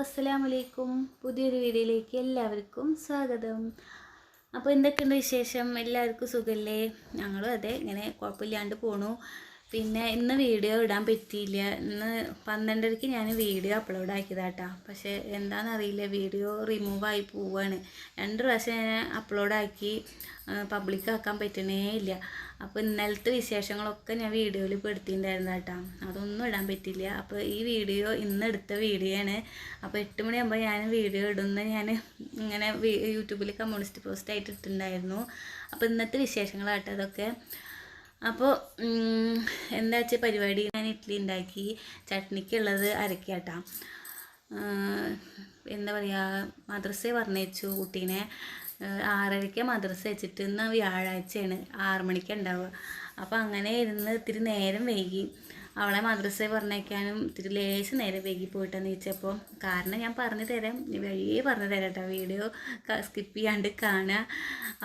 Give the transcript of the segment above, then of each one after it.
അസ്സലാമലൈക്കും. പുതിയൊരു വീഡിയോയിലേക്ക് എല്ലാവർക്കും സ്വാഗതം. അപ്പോൾ എന്തൊക്കെയുണ്ട് വിശേഷം? എല്ലാവർക്കും സുഖമല്ലേ? ഞങ്ങളും അതെ, ഇങ്ങനെ കുഴപ്പമില്ലാണ്ട് പോണു. പിന്നെ ഇന്ന് വീഡിയോ ഇടാൻ പറ്റിയില്ല. ഇന്ന് 12:30 ഞാൻ വീഡിയോ അപ്ലോഡ് ആക്കിയതാട്ടാ. പക്ഷേ എന്താണെന്നറിയില്ല, വീഡിയോ റിമൂവായി പോവുകയാണ്. 2 പ്രാവശ്യം ഞാൻ അപ്ലോഡാക്കി പബ്ലിക് ആക്കാൻ പറ്റണേ ഇല്ല. അപ്പോൾ ഇന്നലത്തെ വിശേഷങ്ങളൊക്കെ ഞാൻ വീഡിയോയിൽ പെടുത്തിയിട്ടുണ്ടായിരുന്നു കേട്ടോ. അതൊന്നും ഇടാൻ പറ്റില്ല. അപ്പോൾ ഈ വീഡിയോ ഇന്ന് എടുത്ത വീഡിയോ ആണ്. അപ്പോൾ 8 മണിയാകുമ്പോൾ ഞാൻ വീഡിയോ ഇടുന്ന ഞാൻ ഇങ്ങനെ യൂട്യൂബിൽ കമ്മ്യൂണിസ്റ്റ് പോസ്റ്റ് ആയിട്ട് ഇട്ടിട്ടുണ്ടായിരുന്നു. അപ്പോൾ ഇന്നത്തെ വിശേഷങ്ങളാട്ടോ അതൊക്കെ. അപ്പോൾ എന്താ വെച്ചാൽ പരിപാടി, ഞാൻ ഇഡ്ഡലി ഉണ്ടാക്കി, ചട്നിക്കുള്ളത് അരക്കാട്ടാ. എന്താ പറയുക, മദ്രസയെ പറഞ്ഞയച്ചു കുട്ടീനെ. 6:30 മദ്രസ വെച്ചിട്ട് ഇന്ന് വ്യാഴാഴ്ചയാണ്, 6 മണിക്ക് ഉണ്ടാവുക. അപ്പോൾ അങ്ങനെ ഇരുന്ന് ഇത്തിരി നേരം വൈകി. അവളെ മദ്രസയെ പറഞ്ഞയക്കാനും ഇത്തിരി ലേശം നേരം വൈകി പോയിട്ടെന്ന് ചോദിച്ചപ്പോൾ കാരണം ഞാൻ പറഞ്ഞു തരാം, വഴിയേ പറഞ്ഞു തരാം കേട്ടോ. വീഡിയോ സ്കിപ്പ് ചെയ്യാണ്ട് കാണുക.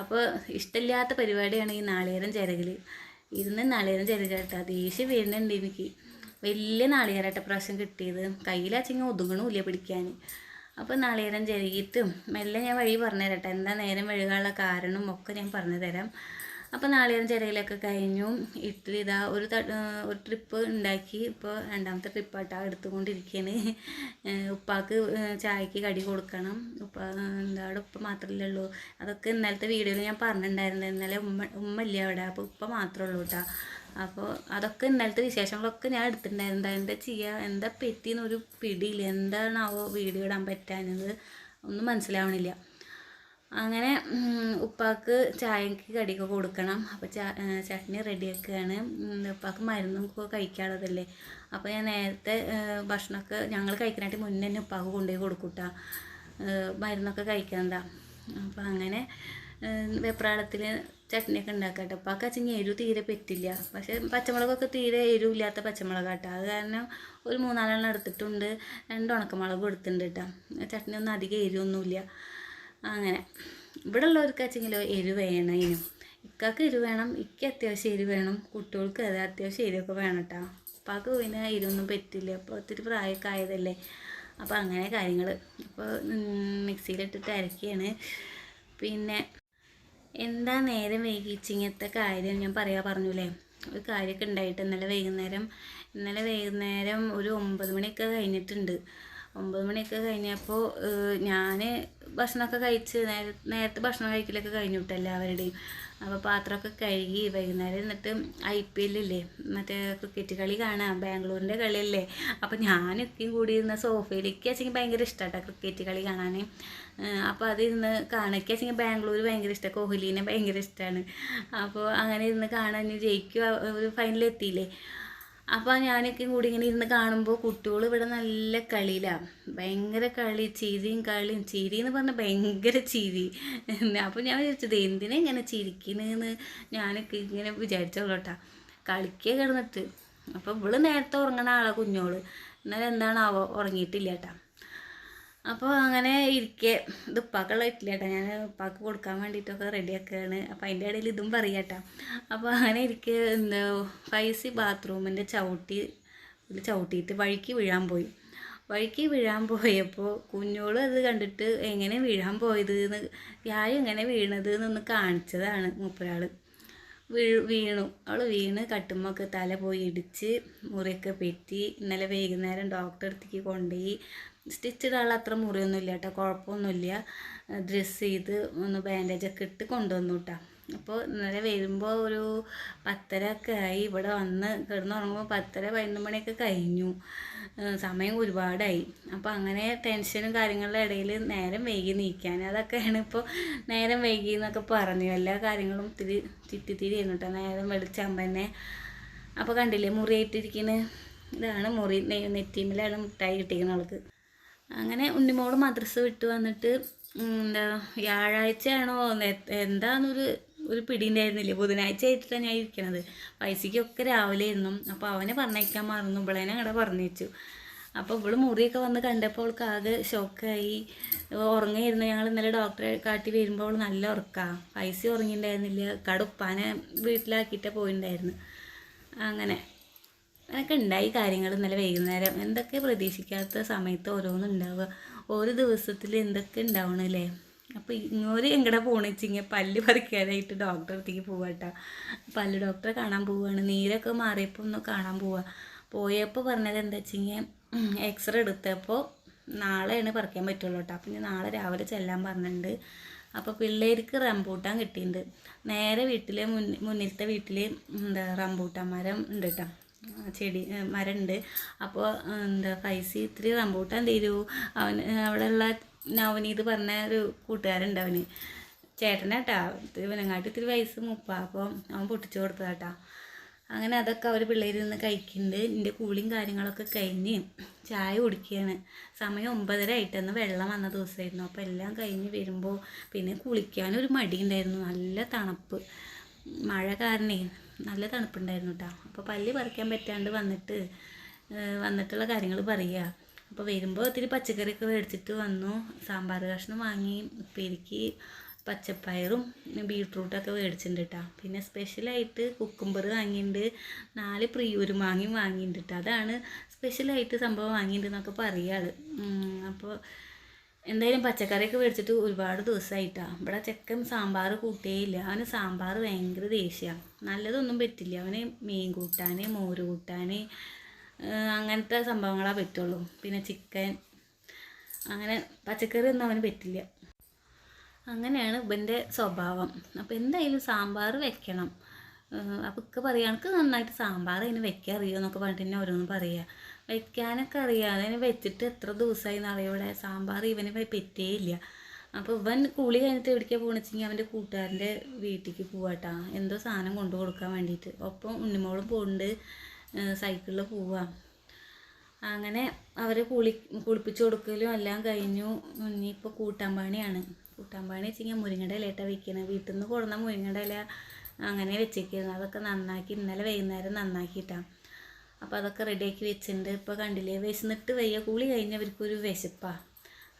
അപ്പോൾ ഇഷ്ടമില്ലാത്ത പരിപാടിയാണ് ഈ നാളികേരം ചിരകൽ. ഇരുന്ന് നാളികേരം ചിരകട്ടാ. ദേഷ്യം വരുന്നുണ്ട് എനിക്ക്. വലിയ നാളികേരട്ട പ്രാവശ്യം കിട്ടിയത്. കയ്യിലാച്ചെങ്കിൽ ഒതുങ്ങണമില്ല പിടിക്കാൻ. അപ്പോൾ നാളികേരം ചിരകിയിട്ടും മെല്ലെ ഞാൻ വഴി പറഞ്ഞു തരട്ടെ. എന്താ നേരം വഴുകാനുള്ള കാരണം ഒക്കെ ഞാൻ പറഞ്ഞു തരാം. അപ്പോൾ നാളികേരം ചിരകലൊക്കെ കഴിഞ്ഞു. ഇഡ്ഡലി ഇതാ ഒരു ട്രിപ്പ് ഉണ്ടാക്കി. ഇപ്പോൾ രണ്ടാമത്തെ ട്രിപ്പാട്ടാ എടുത്തുകൊണ്ടിരിക്കുകയാണ്. ഉപ്പാക്ക് ചായക്ക് കടി കൊടുക്കണം. എന്താ അവിടെ ഉപ്പ മാത്രമല്ലേ ഉള്ളൂ. അതൊക്കെ ഇന്നലത്തെ വീഡിയോയിൽ ഞാൻ പറഞ്ഞിട്ടുണ്ടായിരുന്നു. ഇന്നലെ ഉമ്മ ഇല്ല അവിടെ, അപ്പോൾ ഉപ്പ മാത്രമേ ഉള്ളൂ കേട്ടോ. അപ്പോൾ അതൊക്കെ ഇന്നലത്തെ വിശേഷങ്ങളൊക്കെ ഞാൻ എടുത്തിട്ടുണ്ടായിരുന്നു. എന്താ ചെയ്യുക, എന്താ പറ്റിയെന്നൊരു പിടിയില്ല. എന്താണാവോ വീഡിയോ ഇടാൻ പറ്റാഞ്ഞത് ഒന്നും മനസ്സിലാവണില്ല. അങ്ങനെ ഉപ്പാക്ക് ചായക്ക് കടിയൊക്കെ കൊടുക്കണം. അപ്പോൾ ചട്നി റെഡിയാക്കുകയാണ്. ഉപ്പാക്ക് മരുന്നും കഴിക്കാനുള്ളതല്ലേ. അപ്പോൾ ഞാൻ നേരത്തെ ഭക്ഷണമൊക്കെ ഞങ്ങൾ കഴിക്കാനായിട്ട് മുന്നേ തന്നെ ഉപ്പാക്ക് കൊണ്ടുപോയി കൊടുക്കൂട്ടാ. മരുന്നൊക്കെ കഴിക്കണതാ. അപ്പോൾ അങ്ങനെ വെപ്രാളത്തിൽ ചട്നിയൊക്കെ ഉണ്ടാക്കട്ടെ. ഉപ്പാക്ക് വെച്ചെങ്കിൽ എരിവ് തീരെ പറ്റില്ല. പക്ഷേ പച്ചമുളകൊക്കെ തീരെ എരിവില്ലാത്ത പച്ചമുളകാട്ടോ. അത് കാരണം ഒരു 3-4 എടുത്തിട്ടുണ്ട്. 2 ഉണക്കമുളകും എടുത്തിട്ടുണ്ട് കേട്ടോ. ചട്നി ഒന്നും അധികം എരിവൊന്നുമില്ല. അങ്ങനെ ഇവിടെ ഉള്ളവർക്ക് വെച്ചെങ്കിലോ എരിവ് വേണം. ഇതിനും ഇക്കാക്ക് എരിവ് വേണം, ഇക്ക് അത്യാവശ്യം എരിവ് വേണം, കുട്ടികൾക്ക് അത് അത്യാവശ്യം എരിവൊക്കെ വേണം കേട്ടോ. ഉപ്പാക്ക് പിന്നെ എരിവൊന്നും പറ്റില്ല. അപ്പോൾ ഒത്തിരി പ്രായമൊക്കെ ആയതല്ലേ. അപ്പോൾ അങ്ങനെ കാര്യങ്ങൾ. അപ്പോൾ മിക്സിയിലിട്ടിട്ട് അരക്കുകയാണ്. പിന്നെ എന്താ നേരം വൈകിച്ചിങ്ങനത്തെ കാര്യം ഞാൻ പറഞ്ഞൂലേ. ഒരു കാര്യമൊക്കെ ഉണ്ടായിട്ട് ഇന്നലെ വൈകുന്നേരം ഒരു 9 മണിയൊക്കെ കഴിഞ്ഞിട്ടുണ്ട്. 9 മണിയൊക്കെ കഴിഞ്ഞപ്പോൾ ഞാൻ ഭക്ഷണമൊക്കെ കഴിച്ച് നേരത്തെ ഭക്ഷണം കഴിക്കലൊക്കെ കഴിഞ്ഞിട്ട് എല്ലാവരുടെയും. അപ്പോൾ പാത്രമൊക്കെ കഴുകി വൈകുന്നേരം എന്നിട്ട് IPL ഇല്ലേ, മറ്റേ ക്രിക്കറ്റ് കളി കാണാം, ബാംഗ്ലൂരിൻ്റെ കളിയല്ലേ. അപ്പോൾ ഞാനൊക്കെയും കൂടി ഇരുന്ന സോഫയിലേക്ക് വെച്ചെങ്കിൽ ഭയങ്കര ഇഷ്ടമാട്ടോ ക്രിക്കറ്റ് കളി കാണാൻ. അപ്പോൾ അതിരുന്ന് കാണുക വെച്ചെങ്കിൽ ബാംഗ്ലൂർ ഭയങ്കര ഇഷ്ടമാണ്, കോഹ്ലിനെ ഭയങ്കര ഇഷ്ടമാണ്. അപ്പോൾ അങ്ങനെ ഇരുന്ന് കാണാൻ ജയിക്കുക, ഒരു ഫൈനലെത്തിയില്ലേ. അപ്പോൾ ഞാനൊക്കെ കൂടി ഇങ്ങനെ ഇരുന്ന് കാണുമ്പോൾ കുട്ടികൾ ഇവിടെ നല്ല കളിയിലാണ്. ഭയങ്കര കളി, ചിരി എന്ന് പറഞ്ഞാൽ ഭയങ്കര ചിരി. അപ്പോൾ ഞാൻ വിചാരിച്ചത് എന്തിനാ ഇങ്ങനെ ചിരിക്കണെന്ന് ഞാനൊക്കെ ഇങ്ങനെ വിചാരിച്ചോളൂ കേട്ടോ. കളിക്കുക കിടന്നിട്ട്. അപ്പോൾ ഇവള് നേരത്തെ ഉറങ്ങണ ആളാണ് കുഞ്ഞോള്. എന്നാലും എന്താണാവോ ഉറങ്ങിയിട്ടില്ല കേട്ടോ. അപ്പോൾ അങ്ങനെ ഇരിക്കെ ഇത് ഉപ്പാക്കുള്ള ഇഡ്ഡലി കേട്ടോ. ഞാൻ ഉപ്പാക്ക് കൊടുക്കാൻ വേണ്ടിയിട്ടൊക്കെ റെഡിയാക്കുകയാണ്. അപ്പോൾ അതിൻ്റെ ഇടയിൽ ഇതും പറയാട്ടോ. അപ്പോൾ അങ്ങനെ ഇരിക്കെ എന്താ ഫൈസി ബാത്റൂമിൻ്റെ ചവിട്ടിയിട്ട് വഴിക്ക് വീഴാൻ പോയപ്പോൾ കുഞ്ഞോള് അത് കണ്ടിട്ട് എങ്ങനെ വീഴാൻ പോയത് എന്ന്, ഞാൻ എങ്ങനെ വീണത് എന്നൊന്ന് കാണിച്ചതാണ് മൂപ്പരാൾ. വീണു. അവൾ വീണ് കട്ടുമ്മൊക്കെ തല പോയി ഇടിച്ച് മുറിയൊക്കെ പറ്റി. ഇന്നലെ വൈകുന്നേരം ഡോക്ടറെ അടുത്തേക്ക് കൊണ്ടുപോയി. സ്റ്റിച്ച് ഇടാനുള്ള അത്ര മുറിയൊന്നുമില്ല കേട്ടോ, കുഴപ്പമൊന്നുമില്ല. ഡ്രസ്സ് ചെയ്ത് ഒന്ന് ബാൻഡേജൊക്കെ ഇട്ട് കൊണ്ടുവന്നു കേട്ടോ. അപ്പോൾ ഇന്നലെ വരുമ്പോൾ ഒരു 10:30 ഒക്കെ ആയി. ഇവിടെ വന്ന് കിടന്നുറങ്ങുമ്പോൾ 10:30-11 മണിയൊക്കെ കഴിഞ്ഞു. സമയം ഒരുപാടായി. അപ്പോൾ അങ്ങനെ ടെൻഷനും കാര്യങ്ങളുടെ ഇടയിൽ നേരം വൈകി നീക്കാൻ. അതൊക്കെയാണ് ഇപ്പോൾ നേരം വൈകി എന്നൊക്കെ പറഞ്ഞു. എല്ലാ കാര്യങ്ങളും ചുറ്റിത്തിരിയായിരുന്നു കേട്ടോ. നേരം വെളിച്ചാകുമ്പോൾ തന്നെ. അപ്പോൾ കണ്ടില്ലേ മുറിയായിട്ടിരിക്കുന്നത്, ഇതാണ് മുറി. നെറ്റിമേലാണ് മിഠായി കിട്ടിയിരിക്കുന്ന ആൾക്ക്. അങ്ങനെ ഉണ്ണിമോള് മദ്രസ വിട്ട് വന്നിട്ട് എന്താ വ്യാഴാഴ്ചയാണോ എന്താണെന്നൊരു പിടിയുണ്ടായിരുന്നില്ലേ. ബുധനാഴ്ച ആയിട്ടാണ് ഞാൻ ഇരിക്കണത്. പൈസയ്ക്കൊക്കെ രാവിലെ ആയിരുന്നു. അപ്പോൾ അവനെ പറഞ്ഞയക്കാൻ മറന്നു. ഇവളേനെ അങ്ങടെ പറഞ്ഞയച്ചു. അപ്പോൾ ഇവള് മുറിയൊക്കെ വന്ന് കണ്ടപ്പോൾ അവൾക്ക് ആകെ ഷോക്കായി. ഉറങ്ങായിരുന്നു. ഞങ്ങൾ ഇന്നലെ ഡോക്ടറെ കാട്ടി വരുമ്പോൾ അവൾ നല്ല ഉറക്കമാണ്. പൈസ ഉറങ്ങിയിട്ടുണ്ടായിരുന്നില്ല. കടുപ്പാനെ വീട്ടിലാക്കിയിട്ടേ പോയിട്ടുണ്ടായിരുന്നു. അങ്ങനെ അങ്ങനെയൊക്കെ ഉണ്ടായി കാര്യങ്ങൾ. ഇന്നലെ വൈകുന്നേരം എന്തൊക്കെ പ്രതീക്ഷിക്കാത്ത സമയത്ത് ഓരോന്നുണ്ടാവുക, ഓരോ ദിവസത്തിൽ എന്തൊക്കെ ഉണ്ടാവണല്ലേ. അപ്പോൾ ഇങ്ങോര് എങ്ങടെ പോണെച്ചിങ്ങനെ പല്ല് പറിക്കാനായിട്ട് ഡോക്ടറെ അടുത്തേക്ക് പോവാട്ടോ. പല്ല് ഡോക്ടറെ കാണാൻ പോവുകയാണ്. നീരൊക്കെ മാറിയപ്പോൾ ഒന്ന് കാണാൻ പോവുക. പോയപ്പോൾ പറഞ്ഞത് എന്താ വെച്ചിങ്ങനെ എക്സ്റേ എടുത്തപ്പോൾ നാളെയാണ് പറിക്കാൻ പറ്റുള്ളൂ കേട്ടോ. അപ്പം ഞാൻ നാളെ രാവിലെ ചെല്ലാൻ പറഞ്ഞിട്ടുണ്ട്. അപ്പോൾ പിള്ളേർക്ക് റംബൂട്ടാൻ കിട്ടിയിട്ടുണ്ട്. നേരെ വീട്ടിലെ മുന്നിലത്തെ വീട്ടിൽ എന്താ റംബൂട്ടാൻ മരം ഉണ്ട് കേട്ടോ, ചെടി മരമുണ്ട്. അപ്പോൾ എന്താ പൈസ ഇത്തിരി റംബൂട്ടാൻ തരൂ. അവിടെയുള്ള നവനീത് പറഞ്ഞ ഒരു കൂട്ടുകാരുണ്ട്, അവന് ചേട്ടനാട്ടാ, ഇവനെങ്ങാട്ടി ഇത്തിരി വയസ്സ് മുപ്പാ. അപ്പോൾ അവൻ പൊട്ടിച്ചു കൊടുത്തതാട്ടാ. അങ്ങനെ അതൊക്കെ അവർ പിള്ളേരിൽ നിന്ന് കഴിക്കുന്നുണ്ട്. എൻ്റെ കൂളിയും കാര്യങ്ങളൊക്കെ കഴിഞ്ഞ് ചായ കുടിക്കുകയാണ്. സമയം 9:30 ആയിട്ടെന്ന് വെള്ളം വന്ന ദിവസമായിരുന്നു. അപ്പോൾ എല്ലാം കഴിഞ്ഞ് വരുമ്പോൾ പിന്നെ കുളിക്കാനൊരു മടി ഉണ്ടായിരുന്നു. നല്ല തണുപ്പ്, മഴ കാരണേ നല്ല തണുപ്പുണ്ടായിരുന്നു കേട്ടോ. അപ്പോൾ പല്ല് പറിക്കാൻ പറ്റാണ്ട് വന്നിട്ടുള്ള കാര്യങ്ങൾ പറയുക. അപ്പോൾ വരുമ്പോൾ ഒത്തിരി പച്ചക്കറിയൊക്കെ മേടിച്ചിട്ട് വന്നു. സാമ്പാർ കഷ്ണം വാങ്ങി, ഉപ്പേരിക്ക് പച്ചപ്പയറും ബീട്രൂട്ടൊക്കെ മേടിച്ചിട്ടുണ്ട് കേട്ടോ. പിന്നെ സ്പെഷ്യലായിട്ട് കുക്കുംബർ വാങ്ങിയിട്ടുണ്ട്, 4 പ്രിയൂരും വാങ്ങിയിട്ടുണ്ട് കേട്ടോ. അതാണ് സ്പെഷ്യലായിട്ട് സംഭവം വാങ്ങിയിട്ടുണ്ടെന്നൊക്കെ പറയുക. അപ്പോൾ എന്തായാലും പച്ചക്കറിയൊക്കെ മേടിച്ചിട്ട് ഒരുപാട് ദിവസമായിട്ടാണ്. ഇവിടെ ചെക്കൻ സാമ്പാർ കൂട്ടേയില്ല. അവന് സാമ്പാർ ഭയങ്കര ദേഷ്യമാണ്, നല്ലതൊന്നും പറ്റില്ല അവന്. മീൻ കൂട്ടാൻ, മോര് കൂട്ടാൻ, അങ്ങനത്തെ സംഭവങ്ങളാണ് പറ്റുള്ളൂ. പിന്നെ ചിക്കൻ, അങ്ങനെ പച്ചക്കറി ഒന്നും അവന് പറ്റില്ല. അങ്ങനെയാണ് ഇവൻ്റെ സ്വഭാവം. അപ്പോൾ എന്തായാലും സാമ്പാർ വെക്കണം. അപ്പോൾ ഒക്കെ പറയുക, എനിക്ക് നന്നായിട്ട് സാമ്പാർ അതിന് വെക്കാൻ അറിയുമോ എന്നൊക്കെ പറഞ്ഞിട്ട് എന്നെ ഓരോന്ന് പറയുക. വെക്കാനൊക്കെ അറിയാം, അതിന് വെച്ചിട്ട് എത്ര ദിവസമായി എന്നറിയാം. ഇവിടെ സാമ്പാർ ഇവന് പറ്റേയില്ല. അപ്പോൾ ഇവൻ കൂളി കഴിഞ്ഞിട്ട് എവിടേക്കാണ് പോകണമെച്ചെങ്കിൽ അവൻ്റെ കൂട്ടുകാരൻ്റെ വീട്ടിലേക്ക് പോവാട്ടാ, എന്തോ സാധനം കൊണ്ടു കൊടുക്കാൻ വേണ്ടിയിട്ട്. ഒപ്പം ഉണ്ണിമോളും പോകുന്നുണ്ട്, സൈക്കിളിൽ പോവാം. അങ്ങനെ അവരെ കുളിപ്പിച്ച് കൊടുക്കലും എല്ലാം കഴിഞ്ഞു. ഇനിയിപ്പോൾ കൂട്ടാൻ പണിയാണ്. കൂട്ടാൻ പണി വെച്ചിങ്ങനെ മുരിങ്ങയുടെ ഇലയിട്ടാണ് വെക്കുന്നത്. വീട്ടിൽ നിന്ന് കൊടുന്ന മുരിങ്ങയുടെ ഇല അങ്ങനെ വെച്ചേക്കുന്നത്. അതൊക്കെ നന്നാക്കി ഇന്നലെ വൈകുന്നേരം നന്നാക്കിയിട്ടാണ്. അപ്പോൾ അതൊക്കെ റെഡിയാക്കി വെച്ചിട്ടുണ്ട്. ഇപ്പോൾ കണ്ടില്ലേ, വിശന്നിട്ട് വയ്യ. കൂളി കഴിഞ്ഞവർക്കൊരു വിശപ്പാണ്.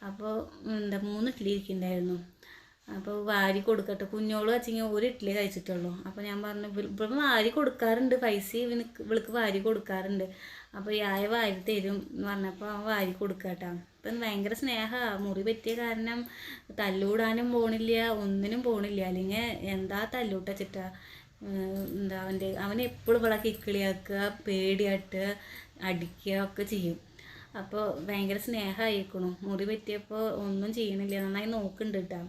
അപ്പോൾ 3 ഇഡ്ഡലി ഇരിക്കുന്നുണ്ടായിരുന്നു. അപ്പോൾ വാരി കൊടുക്കട്ടെ, കുഞ്ഞോള് വെച്ചിങ്ങനെ 1 ഇഡ്ഡലി കഴിച്ചിട്ടുള്ളൂ. അപ്പോൾ ഞാൻ പറഞ്ഞു, ഇപ്പം വാരി കൊടുക്കാറുണ്ട്, പൈസ ഇവൾക്ക് വാരി കൊടുക്കാറുണ്ട്. അപ്പോൾ യായ വാരി തരും എന്ന് പറഞ്ഞപ്പോൾ അവൻ വാരി കൊടുക്കാട്ടാ. ഇപ്പം ഭയങ്കര സ്നേഹമാണ്. മുറി പറ്റിയ കാരണം തല്ലൂടാനും പോണില്ല, ഒന്നിനും പോണില്ല. അല്ലെങ്കിൽ എന്താ തല്ലൂട്ടച്ചിട്ടാ. എന്താ അവന് എപ്പോഴും ഇവിടെ കിക്കിളിയാക്കുക, പേടിയാട്ടുക, അടിക്കുക ഒക്കെ ചെയ്യും. അപ്പോൾ ഭയങ്കര സ്നേഹമായിരിക്കണു. മുറി പറ്റിയപ്പോൾ ഒന്നും ചെയ്യണില്ല, നന്നായി നോക്കുന്നുണ്ട് കേട്ടോ.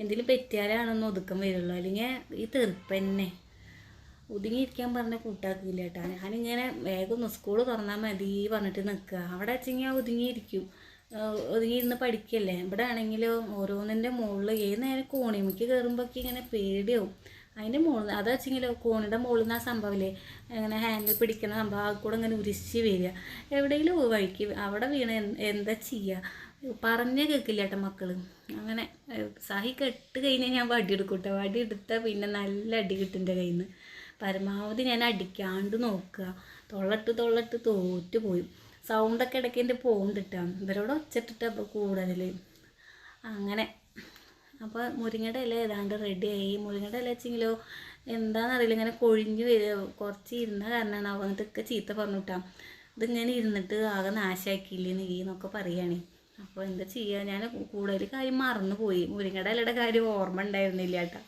എന്തെങ്കിലും പറ്റിയാലാണൊന്ന് ഒതുക്കം വരുള്ളൂ, അല്ലെങ്കിൽ ഈ തെറുപ്പന്നെ. ഒതുങ്ങിയിരിക്കാൻ പറഞ്ഞ കൂട്ടാക്കില്ല കേട്ടോ. ഞാനിങ്ങനെ വേഗം സ്കൂൾ തുറന്നാൽ മതി പറഞ്ഞിട്ട് നിൽക്കുക. അവിടെ വെച്ചെങ്കിൽ ഒതുങ്ങിയിരിക്കും, ഒതുങ്ങിയിരുന്ന് പഠിക്കല്ലേ. ഇവിടെ ആണെങ്കിലോ ഓരോന്നിൻ്റെ മുകളിൽ ഏത് നേരം കോണിമിക്ക് കയറുമ്പോഴൊക്കെ ഇങ്ങനെ പേടിയാവും. അതിൻ്റെ മുകളിൽ അത് വെച്ചെങ്കിലോ കോണിയുടെ മുകളിൽ നിന്ന് ആ സംഭവമില്ലേ, ഇങ്ങനെ ഹാൻഡിൽ പിടിക്കുന്ന സംഭവം, ആ കൂടെ ഇങ്ങനെ ഉരിച്ച് വരിക. എവിടെയെങ്കിലും വഴിക്ക് അവിടെ വീണ് എന്താ ചെയ്യുക, പറഞ്ഞേ കേൾക്കില്ല കേട്ടോ മക്കൾ. അങ്ങനെ സഹി കെട്ട് കഴിഞ്ഞാൽ ഞാൻ വടി എടുക്കും കേട്ടോ. വടി എടുത്താൽ പിന്നെ നല്ല അടി കിട്ടുൻ്റെ കയ്യിൽ നിന്ന്. പരമാവധി ഞാൻ അടിക്കാണ്ട് നോക്കുക. തൊള്ളട്ട് തോറ്റുപോയി. സൗണ്ടൊക്കെ ഇടയ്ക്ക് എൻ്റെ പോകുന്നുണ്ടിട്ടാ, ഇവരോട് ഒച്ചിട്ടിട്ടാ അപ്പോൾ കൂടുതൽ. അങ്ങനെ അപ്പോൾ മുരിങ്ങയുടെ ഇല ഏതാണ്ട് റെഡിയായി. മുരിങ്ങയുടെ ഇല വെച്ചെങ്കിലോ എന്താണെന്നറിയില്ല, ഇങ്ങനെ കൊഴിഞ്ഞ് വരിക. കുറച്ച് ഇരുന്ന കാരണമാണ് അവന്നിട്ടൊക്കെ ചീത്ത പറഞ്ഞിട്ടാ. ഇതിങ്ങനെ ഇരുന്നിട്ട് ആകെ നാശാക്കിയില്ലേ നീ എന്നൊക്കെ പറയുകയാണ്. അപ്പോൾ എന്താ ചെയ്യുക, ഞാൻ കൂടുതൽ കാര്യം മറന്നു പോയി. മുരിങ്ങയുടെ ഇലയുടെ കാര്യം ഓർമ്മ ഉണ്ടായിരുന്നില്ല കേട്ടോ.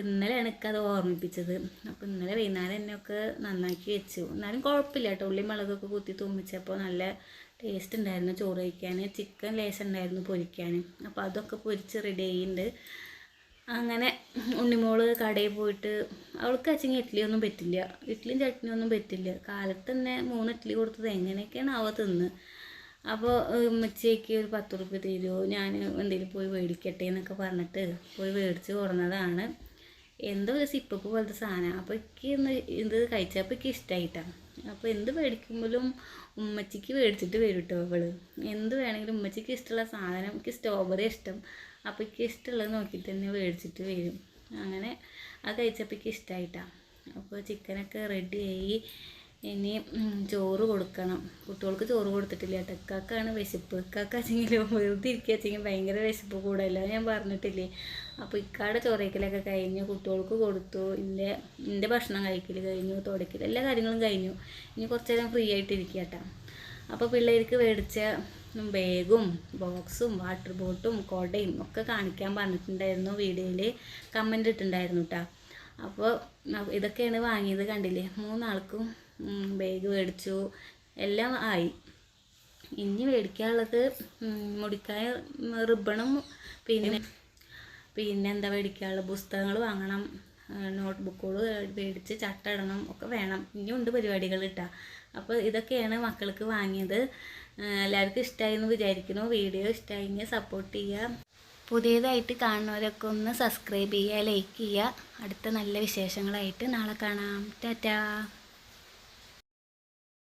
ഇന്നലെയാണ് എനിക്കത് ഓർമ്മിപ്പിച്ചത്. അപ്പോൾ ഇന്നലെ വൈകുന്നേരം എന്നെയൊക്കെ നന്നാക്കി വെച്ചു. എന്നാലും കുഴപ്പമില്ല കേട്ടോ. ഉള്ളി മുളകൊക്കെ കുത്തി തുമ്മിച്ചപ്പോൾ നല്ല ടേസ്റ്റ് ഉണ്ടായിരുന്നു ചോറ് കഴിക്കാൻ. ചിക്കൻ ലേശം ഉണ്ടായിരുന്നു പൊരിക്കാൻ. അപ്പോൾ അതൊക്കെ പൊരിച്ച് റെഡി ആയിട്ടുണ്ട്. അങ്ങനെ ഉണ്ണിമോള് കടയിൽ പോയിട്ട്, അവൾക്ക് വെച്ചെങ്കിൽ ഇഡ്ഡലിയൊന്നും പറ്റില്ല, ഇഡ്ഡലിയും ചട്നിയൊന്നും പറ്റില്ല. കാലത്ത് തന്നെ 3 ഇഡ്ഡലി കൊടുത്തത് എങ്ങനെയൊക്കെയാണ് അവ തിന്ന്. അപ്പോൾ ഉമ്മച്ചിക്ക് ഒരു 10 റുപ്യ തരുമോ, ഞാൻ എന്തെങ്കിലും പോയി മേടിക്കട്ടെ എന്നൊക്കെ പറഞ്ഞിട്ട് പോയി മേടിച്ച് കൊടുന്നതാണ്. എന്തോ ഒരു സിപ്പപ്പ് പോലത്തെ സാധനം. അപ്പോൾ എനിക്ക് ഇത് കഴിച്ചപ്പോൾ എനിക്ക് ഇഷ്ടമായിട്ടാണ്. അപ്പോൾ എന്ത് മേടിക്കുമ്പോഴും ഉമ്മച്ചിക്ക് മേടിച്ചിട്ട് വരും കേട്ടോ അവള്. എന്ത് വേണമെങ്കിലും ഉമ്മച്ചിക്ക് ഇഷ്ടമുള്ള സാധനം, എനിക്ക് സ്ട്രോബെറി ഇഷ്ടം, അപ്പോൾ എനിക്ക് ഇഷ്ടമുള്ളത് നോക്കിയിട്ട് തന്നെ മേടിച്ചിട്ട് വരും. അങ്ങനെ അത് കഴിച്ചപ്പോൾ എനിക്ക് ഇഷ്ടമായിട്ടാണ്. അപ്പോൾ ചിക്കനൊക്കെ റെഡിയായി. ഇനി ചോറ് കൊടുക്കണം. കുട്ടികൾക്ക് ചോറ് കൊടുത്തിട്ടില്ല കേട്ടോ. ഇക്കാക്കാണ് വിശപ്പ്. ഇക്കാക്കാച്ചെങ്കിലും വെറുതെ ഇരിക്കുകയെങ്കിൽ ഭയങ്കര വിശപ്പ് കൂടല്ലോ, ഞാൻ പറഞ്ഞിട്ടില്ലേ. അപ്പോൾ ഇക്കാടെ ചോറയ്ക്കലൊക്കെ കഴിഞ്ഞു, കുട്ടികൾക്ക് കൊടുത്തു. എൻ്റെ ഭക്ഷണം കഴിക്കൽ കഴിഞ്ഞു, തുടയ്ക്കൽ എല്ലാ കാര്യങ്ങളും കഴിഞ്ഞു. ഇനി കുറച്ച് നേരം ഫ്രീ ആയിട്ടിരിക്കുക കേട്ടോ. അപ്പോൾ പിള്ളേർക്ക് മേടിച്ച ബാഗും ബോക്സും വാട്ടർ ബോട്ടും കുടയും ഒക്കെ കാണിക്കാൻ പറഞ്ഞിട്ടുണ്ടായിരുന്നു. വീഡിയോയിൽ കമൻ്റ് ഇട്ടിട്ടുണ്ടായിരുന്നു കേട്ടോ. അപ്പോൾ ഇതൊക്കെയാണ് വാങ്ങിയത്, കണ്ടില്ലേ. 3 ആൾക്കും ബാഗ് മേടിച്ചു, എല്ലാം ആയി. ഇനി മേടിക്കാനുള്ളത് മുടിക്കായ റിബണും പിന്നെ എന്താ മേടിക്കാനുള്ളത്, പുസ്തകങ്ങൾ വാങ്ങണം, നോട്ട് ബുക്കുകൾ മേടിച്ച് ചട്ട ഇടണം ഒക്കെ വേണം. ഇനിയുണ്ട് പരിപാടികൾ കേട്ടോ. അപ്പോൾ ഇതൊക്കെയാണ് മക്കൾക്ക് വാങ്ങിയത്. എല്ലാവർക്കും ഇഷ്ടമായി എന്ന് വിചാരിക്കുന്നു. വീഡിയോ ഇഷ്ടമായെങ്കിൽ സപ്പോർട്ട് ചെയ്യുക. പുതിയതായിട്ട് കാണുന്നവരൊക്കെ ഒന്ന് സബ്സ്ക്രൈബ് ചെയ്യുക, ലൈക്ക് ചെയ്യുക. അടുത്ത നല്ല വിശേഷങ്ങളായിട്ട് നാളെ കാണാം. ടാറ്റാ.